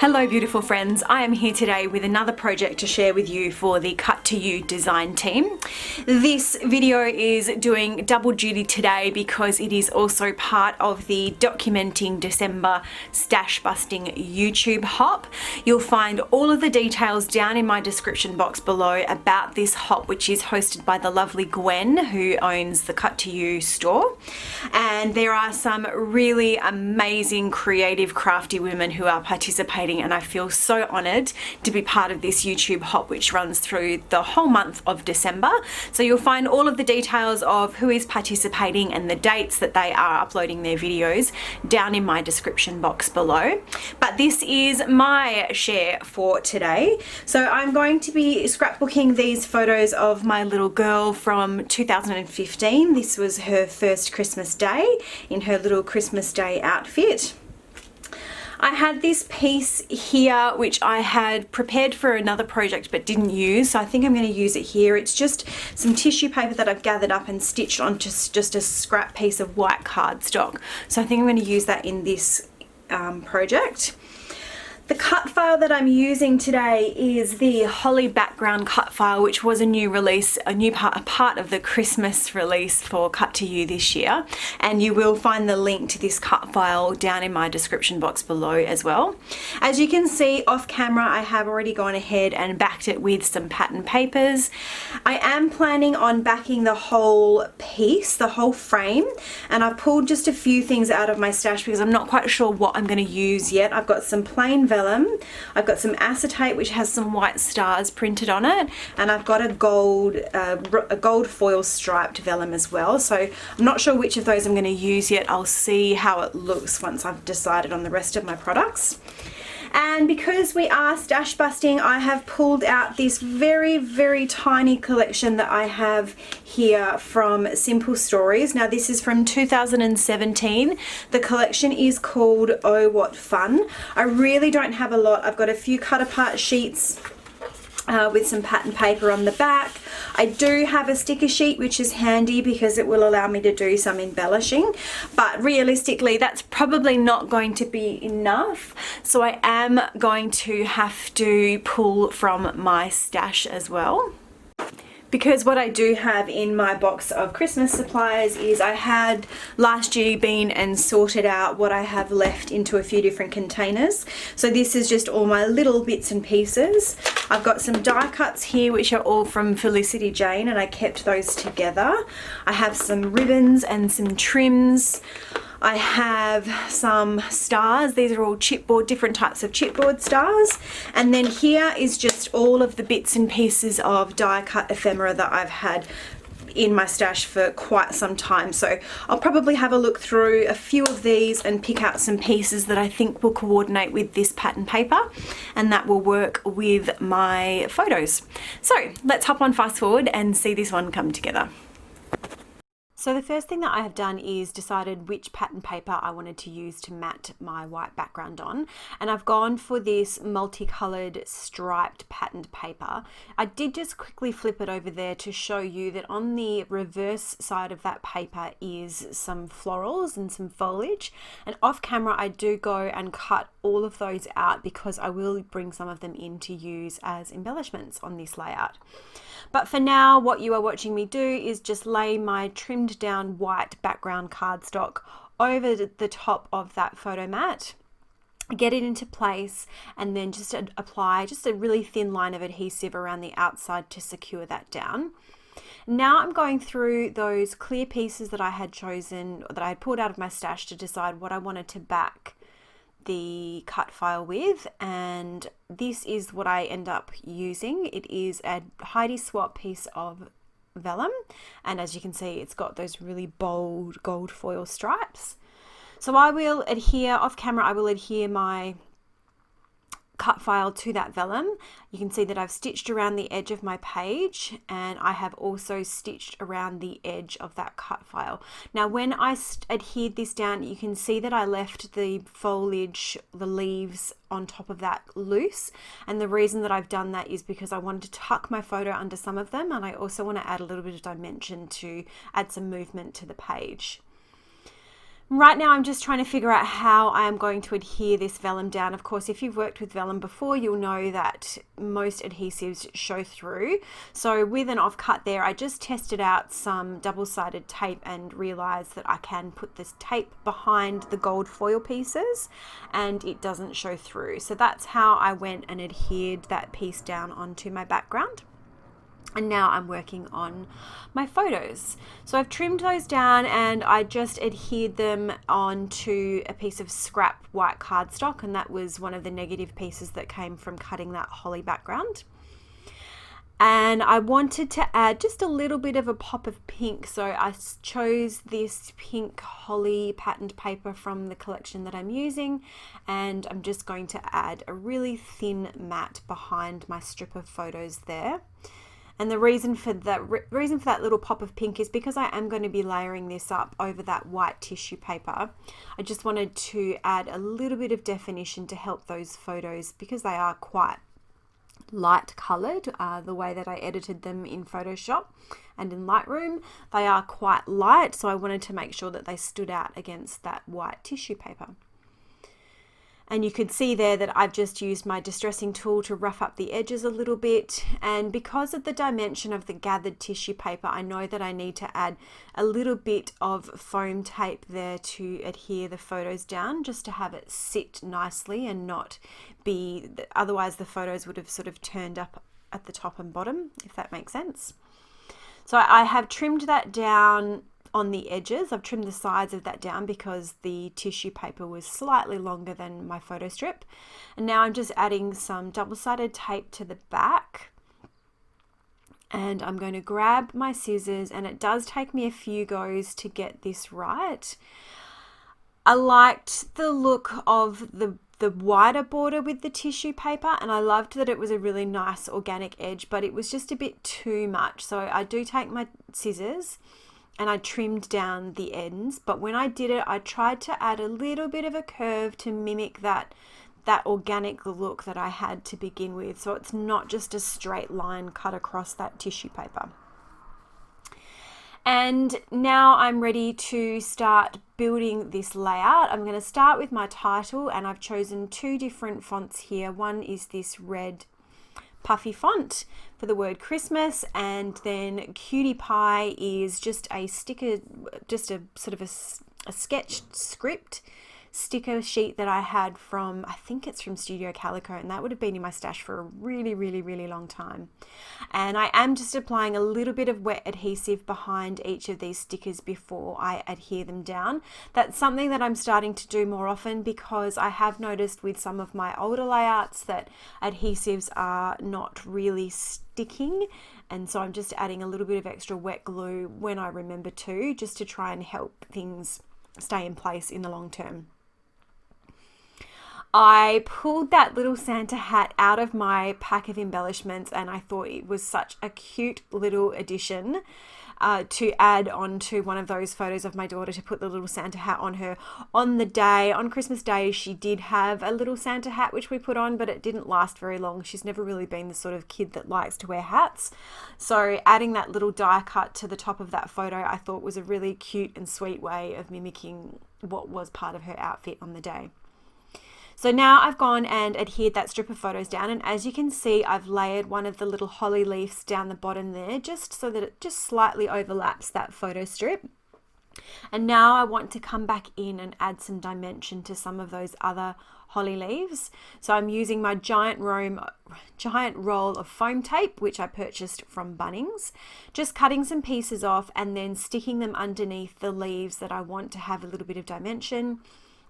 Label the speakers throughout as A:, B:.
A: Hello beautiful friends, I am here today with another project to share with you for the Cut to You design team. This video is doing double duty today because it is also part of the Documenting December Stashbusting YouTube hop. You'll find all of the details down in my description box below about this hop, which is hosted by the lovely Gwen, who owns the Cut to You store. And there are some really amazing creative crafty women who are participating, and I feel so honoured to be part of this YouTube hop, which runs through the whole month of December. So you'll find all of the details of who is participating and the dates that they are uploading their videos down in my description box below. But this is my share for today. So I'm going to be scrapbooking these photos of my little girl from 2015. This was her first Christmas day in her little Christmas Day outfit. I had this piece here which I had prepared for another project but didn't use, so I think I'm going to use it here. It's just some tissue paper that I've gathered up and stitched onto just a scrap piece of white cardstock. So I think I'm going to use that in this project. The cut file that I'm using today is the Holly background cut file, which was a new release, a part of the Christmas release for Cut to You this year. And you will find the link to this cut file down in my description box below as well. As you can see off camera, I have already gone ahead and backed it with some pattern papers. I am planning on backing the whole piece, the whole frame, and I've pulled just a few things out of my stash because I'm not quite sure what I'm going to use yet. I've got some plain vellum, I've got some acetate which has some white stars printed on it, and I've got a gold foil striped vellum as well. So I'm not sure which of those I'm going to use yet. I'll see how it looks once I've decided on the rest of my products. And because we are stash busting, I have pulled out this very, very tiny collection that I have here from Simple Stories. Now this is from 2017. The collection is called Oh What Fun. I really don't have a lot. I've got a few cut apart sheets with some pattern paper on the back. I do have a sticker sheet which is handy because it will allow me to do some embellishing, but realistically that's probably not going to be enough, so I am going to have to pull from my stash as well. Because what I do have in my box of Christmas supplies is I had last year been and sorted out what I have left into a few different containers. So this is just all my little bits and pieces. I've got some die cuts here which are all from Felicity Jane, and I kept those together. I have some ribbons and some trims. I have some stars. These are all chipboard, different types of chipboard stars. And then here is just all of the bits and pieces of die cut ephemera that I've had in my stash for quite some time. So I'll probably have a look through a few of these and pick out some pieces that I think will coordinate with this pattern paper, and that will work with my photos. So let's hop on fast forward and see this one come together. So the first thing that I have done is decided which pattern paper I wanted to use to mat my white background on, and I've gone for this multicolored striped patterned paper. I did just quickly flip it over there to show you that on the reverse side of that paper is some florals and some foliage, and off camera I do go and cut all of those out because I will bring some of them in to use as embellishments on this layout. But for now, what you are watching me do is just lay my trimmed down white background cardstock over the top of that photo mat, get it into place, and then just apply just a really thin line of adhesive around the outside to secure that down. Now I'm going through those clear pieces that I had chosen, that I had pulled out of my stash, to decide what I wanted to back the cut file with, and this is what I end up using. It is a Heidi Swap piece of vellum, and as you can see it's got those really bold gold foil stripes. So I will adhere, off camera I will adhere my cut file to that vellum. You can see that I've stitched around the edge of my page, and I have also stitched around the edge of that cut file. Now when I adhered this down, you can see that I left the foliage, the leaves on top of that loose, and the reason that I've done that is because I wanted to tuck my photo under some of them, and I also want to add a little bit of dimension to add some movement to the page. Right now I'm just trying to figure out how I am going to adhere this vellum down. Of course, if you've worked with vellum before, you'll know that most adhesives show through. So with an offcut there, I just tested out some double-sided tape and realized that I can put this tape behind the gold foil pieces and it doesn't show through. So that's how I went and adhered that piece down onto my background. And now I'm working on my photos. So I've trimmed those down and I just adhered them onto a piece of scrap white cardstock, and that was one of the negative pieces that came from cutting that holly background. And I wanted to add just a little bit of a pop of pink, so I chose this pink holly patterned paper from the collection that I'm using, and I'm just going to add a really thin mat behind my strip of photos there. And the reason for that little pop of pink is because I am going to be layering this up over that white tissue paper. I just wanted to add a little bit of definition to help those photos, because they are quite light colored, the way that I edited them in Photoshop and in Lightroom. They are quite light, so I wanted to make sure that they stood out against that white tissue paper. And you could see there that I've just used my distressing tool to rough up the edges a little bit. And because of the dimension of the gathered tissue paper, I know that I need to add a little bit of foam tape there to adhere the photos down, just to have it sit nicely and not be, otherwise the photos would have sort of turned up at the top and bottom, if that makes sense. So I have trimmed that down on the edges. I've trimmed the sides of that down because the tissue paper was slightly longer than my photo strip. And now I'm just adding some double-sided tape to the back. And I'm going to grab my scissors, and it does take me a few goes to get this right. I liked the look of the wider border with the tissue paper, and I loved that it was a really nice organic edge, but it was just a bit too much. So I do take my scissors and I trimmed down the ends, but when I did it, I tried to add a little bit of a curve to mimic that organic look that I had to begin with, so it's not just a straight line cut across that tissue paper. And now I'm ready to start building this layout. I'm going to start with my title, and I've chosen two different fonts here. One is this red puffy font for the word Christmas, and then Cutie Pie is just a sticker, just a sort of a sketched script sticker sheet that I had from, I think it's from Studio Calico, and that would have been in my stash for a really long time. And I am just applying a little bit of wet adhesive behind each of these stickers before I adhere them down. That's something that I'm starting to do more often, because I have noticed with some of my older layouts that adhesives are not really sticking, and so I'm just adding a little bit of extra wet glue when I remember to, just to try and help things stay in place in the long term. I pulled that little Santa hat out of my pack of embellishments, and I thought it was such a cute little addition to add onto one of those photos of my daughter, to put the little Santa hat on her. On Christmas Day, she did have a little Santa hat which we put on, but it didn't last very long. She's never really been the sort of kid that likes to wear hats. So adding that little die cut to the top of that photo, I thought was a really cute and sweet way of mimicking what was part of her outfit on the day. So now I've gone and adhered that strip of photos down, and as you can see, I've layered one of the little holly leaves down the bottom there, just so that it just slightly overlaps that photo strip. And now I want to come back in and add some dimension to some of those other holly leaves. So I'm using my giant roll of foam tape, which I purchased from Bunnings, just cutting some pieces off and then sticking them underneath the leaves that I want to have a little bit of dimension,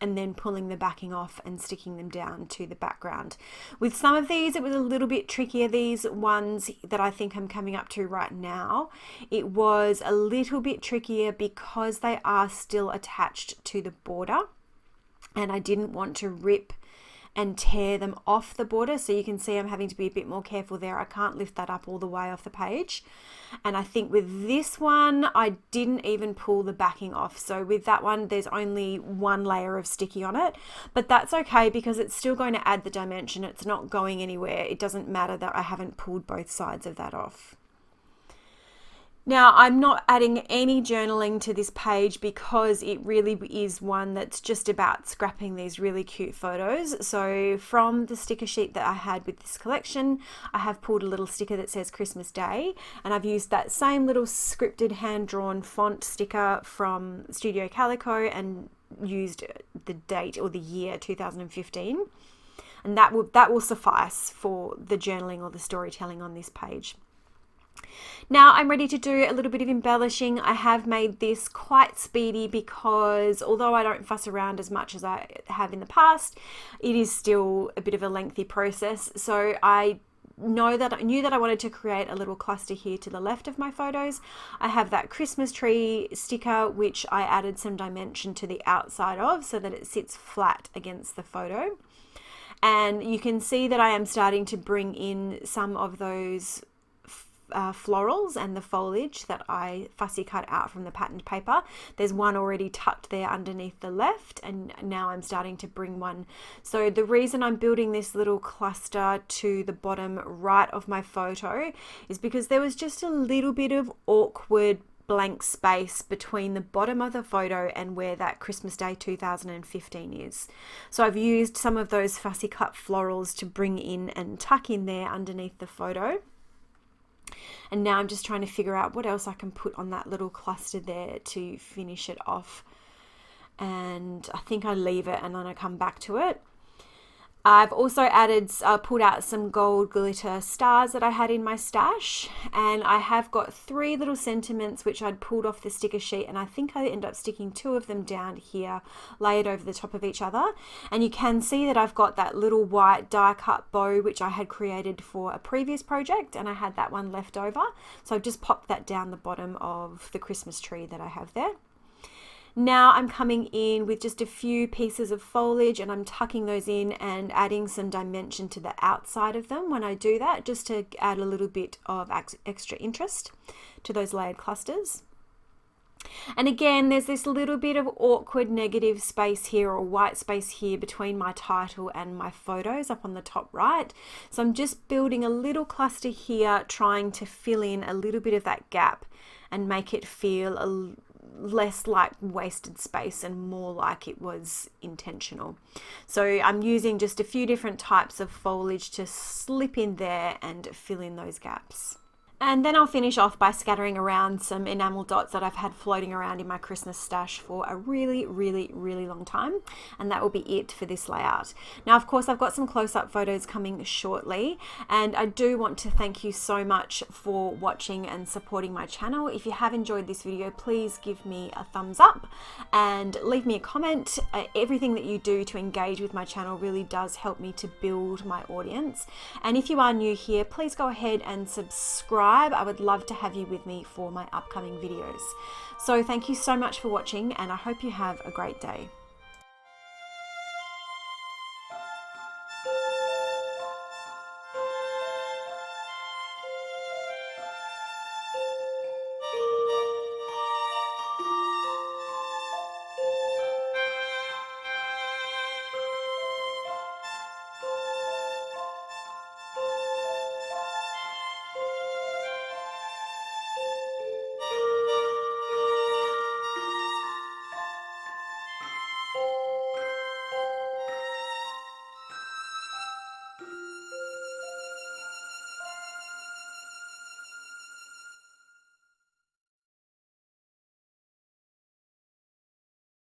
A: and then pulling the backing off and sticking them down to the background. With some of these, it was a little bit trickier. These ones that I think I'm coming up to right now, it was a little bit trickier because they are still attached to the border, and I didn't want to rip and tear them off the border. So you can see I'm having to be a bit more careful there. I can't lift that up all the way off the page. And I think with this one, I didn't even pull the backing off. So with that one, there's only one layer of sticky on it, but that's okay because it's still going to add the dimension. It's not going anywhere. It doesn't matter that I haven't pulled both sides of that off. Now, I'm not adding any journaling to this page because it really is one that's just about scrapping these really cute photos. So from the sticker sheet that I had with this collection, I have pulled a little sticker that says Christmas Day, and I've used that same little scripted hand-drawn font sticker from Studio Calico and used the date or the year 2015. And that will suffice for the journaling or the storytelling on this page. Now I'm ready to do a little bit of embellishing. I have made this quite speedy because although I don't fuss around as much as I have in the past, it is still a bit of a lengthy process. So I knew that I wanted to create a little cluster here to the left of my photos. I have that Christmas tree sticker, which I added some dimension to the outside of so that it sits flat against the photo. And you can see that I am starting to bring in some of those florals and the foliage that I fussy cut out from the patterned paper. There's one already tucked there underneath the left, and now I'm starting to bring one. So the reason I'm building this little cluster to the bottom right of my photo is because there was just a little bit of awkward blank space between the bottom of the photo and where that Christmas Day 2015 is. So I've used some of those fussy cut florals to bring in and tuck in there underneath the photo. And now I'm just trying to figure out what else I can put on that little cluster there to finish it off. And I think I leave it and then I come back to it. I've also pulled out some gold glitter stars that I had in my stash, and I have got 3 little sentiments which I'd pulled off the sticker sheet, and I think I ended up sticking 2 of them down here, layered over the top of each other. And you can see that I've got that little white die cut bow which I had created for a previous project, and I had that one left over. So I've just popped that down the bottom of the Christmas tree that I have there. Now I'm coming in with just a few pieces of foliage and I'm tucking those in and adding some dimension to the outside of them when I do that, just to add a little bit of extra interest to those layered clusters. And again, there's this little bit of awkward negative space here, or white space here, between my title and my photos up on the top right. So I'm just building a little cluster here, trying to fill in a little bit of that gap and make it feel less like wasted space and more like it was intentional. So I'm using just a few different types of foliage to slip in there and fill in those gaps. And then I'll finish off by scattering around some enamel dots that I've had floating around in my Christmas stash for a really long time. And that will be it for this layout. Now, of course, I've got some close-up photos coming shortly. And I do want to thank you so much for watching and supporting my channel. If you have enjoyed this video, please give me a thumbs up and leave me a comment. Everything that you do to engage with my channel really does help me to build my audience. And if you are new here, please go ahead and subscribe. I would love to have you with me for my upcoming videos. So thank you so much for watching, and I hope you have a great day.